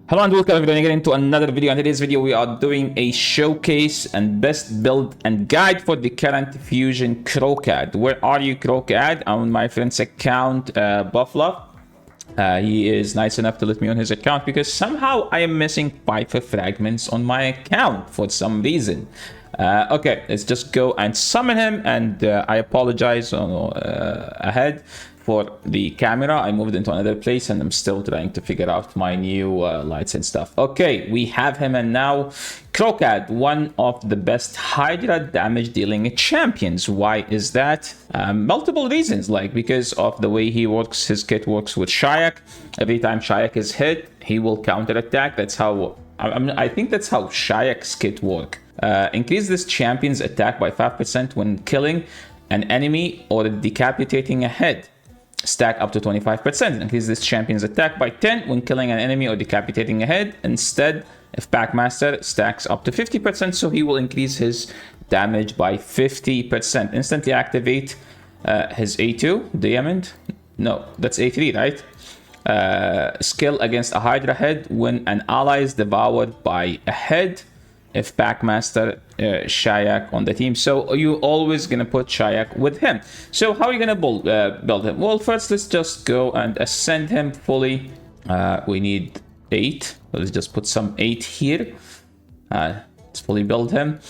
Hello and welcome everyone again into another video. In today's video we are doing a showcase and best build and guide for the current fusion Kro Khad. Where are you, Kro Khad? I'm on my friend's account, Buffalo. He is nice enough to let me on his account because somehow I am missing 5 fragments on my account for some reason. Okay, let's just go and summon him, and I apologize ahead for the camera. I moved into another place and I'm still trying to figure out my new lights and stuff. Okay, we have him, and now Kro Khad, one of the best Hydra damage dealing champions. Why is that? Multiple reasons, like because of the way he works. His kit works with Shayak. Every time Shayak is hit, he will counter attack. That's how I think that's how Shayak's kit work. Increase this champion's attack by 5% when killing an enemy or decapitating a head. Stack up to 25%. Increase this champion's attack by 10 when killing an enemy or decapitating a head. Instead, if Packmaster stacks up to 50%, so he will increase his damage by 50%. Instantly activate his A2 diamond. No, that's A3, right? Skill against a Hydra head when an ally is devoured by a head. If Packmaster Shayak on the team, so you're always gonna put Shayak with him. So how are you gonna build him? Well, first let's just go and ascend him fully. We need 8. Let's just put some 8 here. Let's fully build him,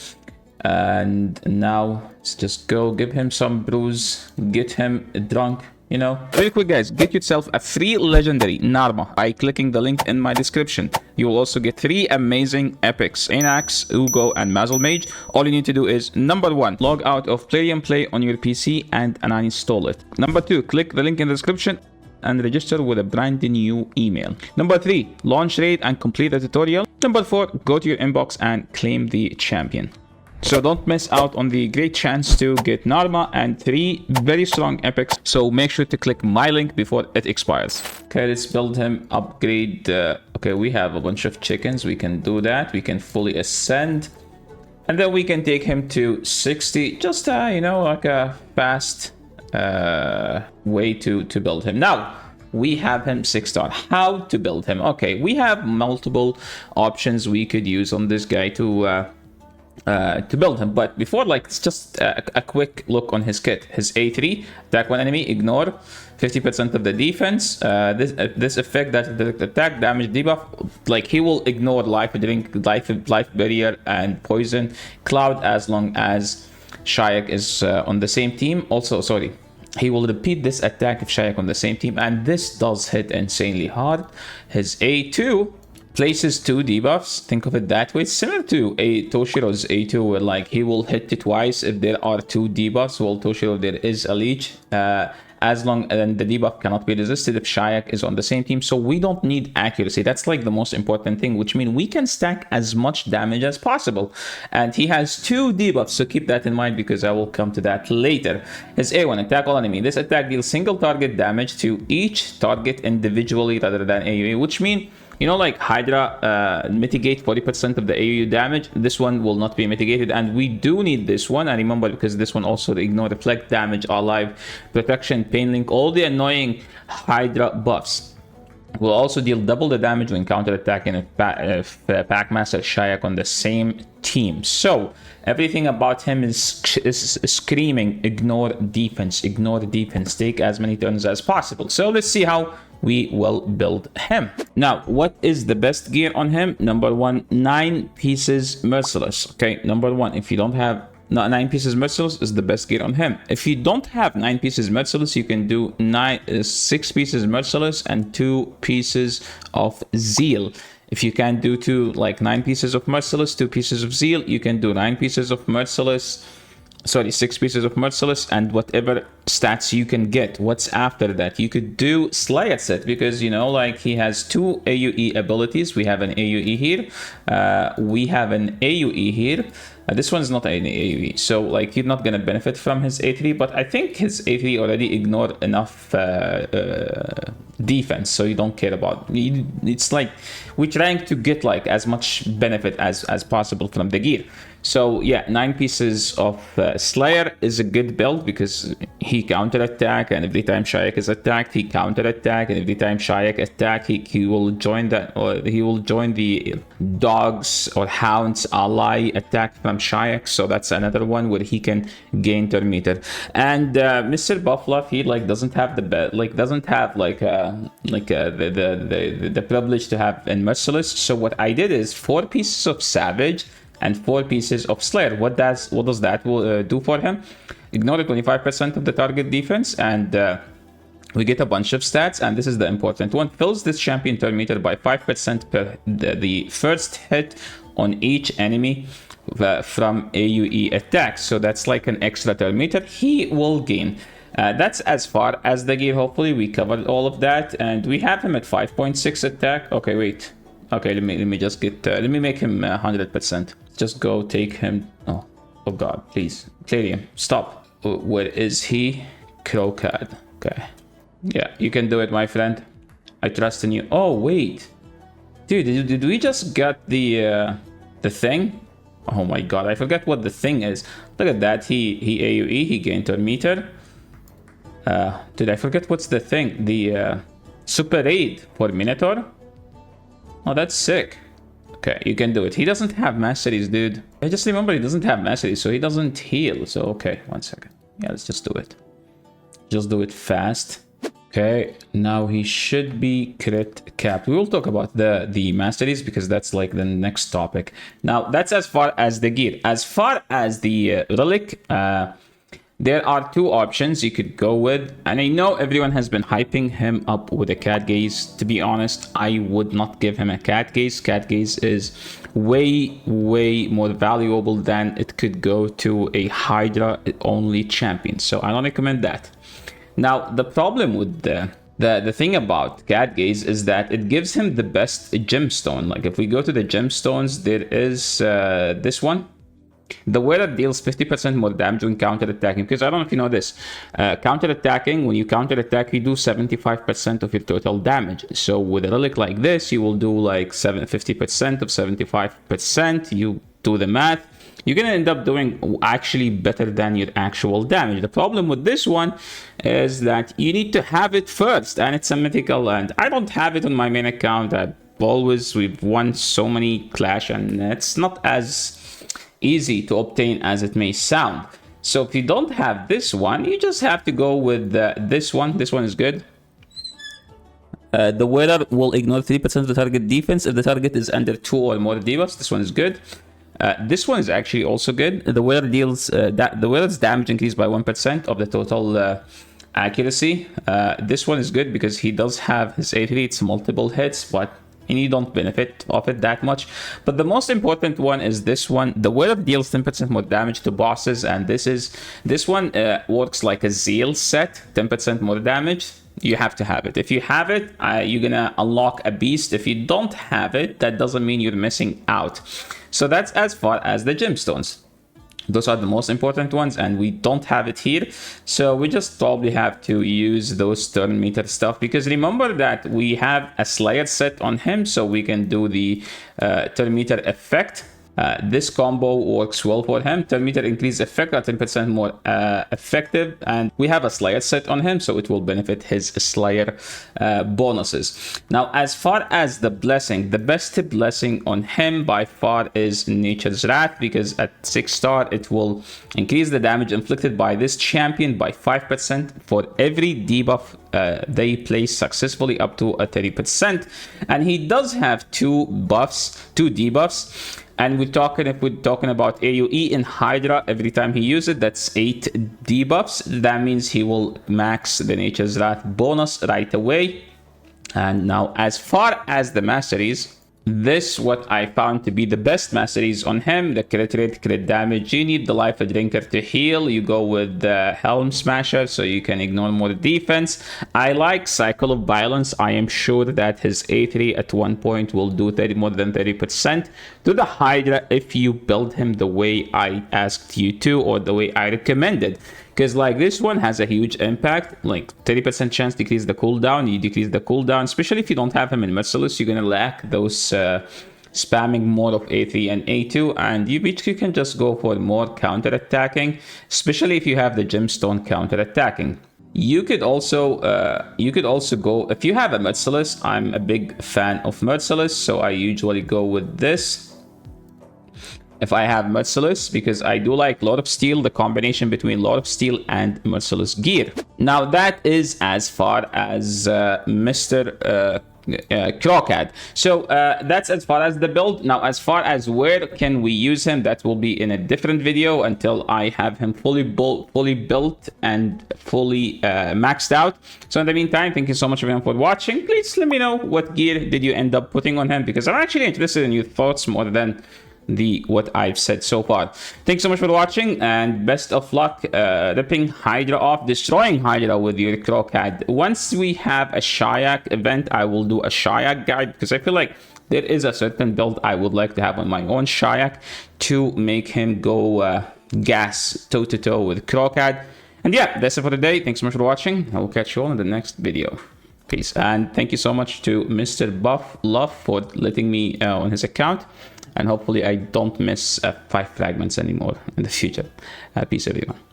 and now let's just go give him some brews, get him drunk. You know, really quick guys, get yourself a free legendary Narma by clicking the link in my description. You will also get 3 amazing epics: Anax, Uugo, and Mausoleum Mage. All you need to do is, number 1, log out of Play and Play on your PC and uninstall it. Number 2, click the link in the description and register with a brand new email. Number 3, launch raid and complete the tutorial. Number 4, go to your inbox and claim the champion. So don't miss out on the great chance to get Narma and 3 very strong epics. So make sure to click my link before it expires. Okay, let's build him, upgrade. Okay, we have a bunch of chickens. We can do that. We can fully ascend. And then we can take him to 60. Just, you know, like a fast way to build him. Now, we have him 6-star. How to build him? Okay, we have multiple options we could use on this guy to build him, but before, like, it's just a quick look on his kit. His A3, attack one enemy, ignore 50% of the defense. This effect that the attack damage debuff, like, he will ignore life barrier and poison cloud as long as Shayak is on the same team. Also, sorry, he will repeat this attack if Shayak on the same team, and this does hit insanely hard. His A2 places 2 debuffs. Think of it that way. It's similar to Toshiro's A2, where, like, he will hit it twice if there are 2 debuffs. Well, Toshiro, there is a leech. As long as the debuff cannot be resisted if Shayak is on the same team. So we don't need accuracy. That's like the most important thing, which means we can stack as much damage as possible. And he has 2 debuffs, so keep that in mind because I will come to that later. His A1, attack all enemy. This attack deals single target damage to each target individually rather than AoE, which means, you know, like Hydra mitigate 40% of the AoE damage. This one will not be mitigated, and we do need this one. And remember, because this one also ignore reflect damage, alive, protection, pain link, all the annoying Hydra buffs. Will also deal double the damage when counter attacking if Packmaster Shayak on the same team. So everything about him is screaming ignore defense, take as many turns as possible. So let's see how we will build him. Now, what is the best gear on him? Number 1, 9 pieces merciless. Okay, number 1, if you don't have 9 pieces merciless, is the best gear on him. If you don't have 9 pieces merciless, you can do 6 pieces merciless and 2 pieces of zeal. If you can't do 9 pieces of merciless, 2 pieces of zeal, you can do 9 pieces of merciless. Sorry, 6 pieces of merciless and whatever stats you can get. What's after that? You could do Slayer set because, you know, like, he has 2 AoE abilities. We have an AoE here. We have an AoE here. This one's not an AoE, so like you're not gonna benefit from his A3, but I think his A3 already ignored enough defense, so you don't care about it. It's like we're trying to get like as much benefit as possible from the gear. So yeah, 9 pieces of Slayer is a good build because he counter attack, and every time Shayak is attacked, he counter attack, and every time Shayak attack, he will join that, or he will join the dogs or hounds ally attack from Shayak. So that's another one where he can gain turn meter. And Mr. Buffluff, he like doesn't have the doesn't have the privilege to have a merciless. So what I did is 4 pieces of Savage and 4 pieces of Slayer. What does that do for him? Ignore 25% of the target defense, and we get a bunch of stats, and this is the important one. Fills this champion turn meter by 5% per the first hit on each enemy from AoE attacks. So that's like an extra turn meter he will gain. That's as far as the gear. Hopefully we covered all of that, and we have him at 5.6 attack. Okay, wait. Okay, let me just get let me make him 100%. Just go take him. Oh God, please clear him. Stop. Where is he? Kro Khad. Okay. Yeah, you can do it, my friend. I trust in you. Oh wait, dude, did we just get the thing? Oh my God, I forget what the thing is. Look at that. He AoE. He gained turn meter. Did I forget what's the thing? The super raid for Minotaur. Oh, that's sick. Okay, you can do it. He doesn't have masteries, dude. I just remember he doesn't have masteries, so he doesn't heal. So, okay, 1 second. Yeah, let's just do it. Just do it fast. Okay, now he should be crit capped. We will talk about the masteries because that's like the next topic. Now, that's as far as the gear. As far as the relic, there are 2 options you could go with, and I know everyone has been hyping him up with a cat gaze. To be honest, I would not give him a cat gaze. Cat gaze is way more valuable than it could go to a Hydra only champion, so I don't recommend that. Now the problem with the thing about cat gaze is that it gives him the best gemstone. Like if we go to the gemstones, there is this one. The wearer deals 50% more damage when counter-attacking, because I don't know if you know this. Counter-attacking, when you counter-attack, you do 75% of your total damage. So with a relic like this, you will do like 50% of 75%. You do the math. You're going to end up doing actually better than your actual damage. The problem with this one is that you need to have it first, and it's a mythical, and I don't have it on my main account. We've won so many Clash, and it's not as easy to obtain as it may sound. So if you don't have this one, you just have to go with this one. This one is good. The wearer will ignore 3% of the target defense if the target is under 2 or more debuffs. This one is good. This one is actually also good. The wearer deals the wearer's damage increased by 1% of the total accuracy. This one is good because he does have his A3. It's multiple hits, but and you don't benefit of it that much. But the most important one is this one. The wearer deals 10% more damage to bosses, and this one works like a Zeal set, 10% more damage. You have to have it. If you have it, you're gonna unlock a beast. If you don't have it, that doesn't mean you're missing out. So that's as far as the gemstones. Those are the most important ones, and we don't have it here. So we just probably have to use those turn meter stuff, because remember that we have a Slayer set on him, so we can do the turn meter effect. This combo works well for him. Turn meter increase effect are 10% more effective, and we have a Slayer set on him, so it will benefit his Slayer bonuses. Now, as far as the blessing, the best blessing on him by far is Nature's Wrath, because at 6-star it will increase the damage inflicted by this champion by 5% for every debuff they place successfully, up to a 30%. And he does have 2 debuffs. And if we're talking about AoE in Hydra, every time he uses it, that's 8 debuffs. That means he will max the Nature's Wrath bonus right away. And now, as far as the masteries, this what I found to be the best masteries on him. The crit rate, crit damage. You need the Life of Drinker to heal. You go with the Helm Smasher so you can ignore more defense. I like Cycle of Violence. I am sure that his A3 at one point will do more than 30% to the Hydra if you build him the way I asked you to, or the way I recommended. Because like this one has a huge impact, like 30% chance decrease the cooldown. You decrease the cooldown, especially if you don't have him in Merciless, you're gonna lack those spamming more of A3 and A2, and you can just go for more counter attacking, especially if you have the gemstone counter attacking. You could also go if you have a Merciless. I'm a big fan of Merciless, so I usually go with this. If I have Merciless, because I do like Lord of Steel, the combination between Lord of Steel and Merciless gear. Now that is as far as Mr. Kro Khad. So that's as far as the build. Now as far as where can we use him, that will be in a different video until I have him fully built and fully maxed out. So in the meantime, thank you so much everyone for watching. Please let me know what gear did you end up putting on him, because I'm actually interested in your thoughts more than what I've said so far. Thanks so much for watching, and best of luck ripping Hydra off, destroying Hydra with your Kro Khad. Once we have a Shayak event, I will do a Shayak guide, because I feel like there is a certain build I would like to have on my own Shayak to make him go gas toe-to-toe with Kro Khad. And yeah, that's it for today. Thanks so much for watching. I will catch you all in the next video. Peace. And thank you so much to Mr. Buff Love for letting me on his account. And hopefully I don't miss 5 fragments anymore in the future. Peace everyone.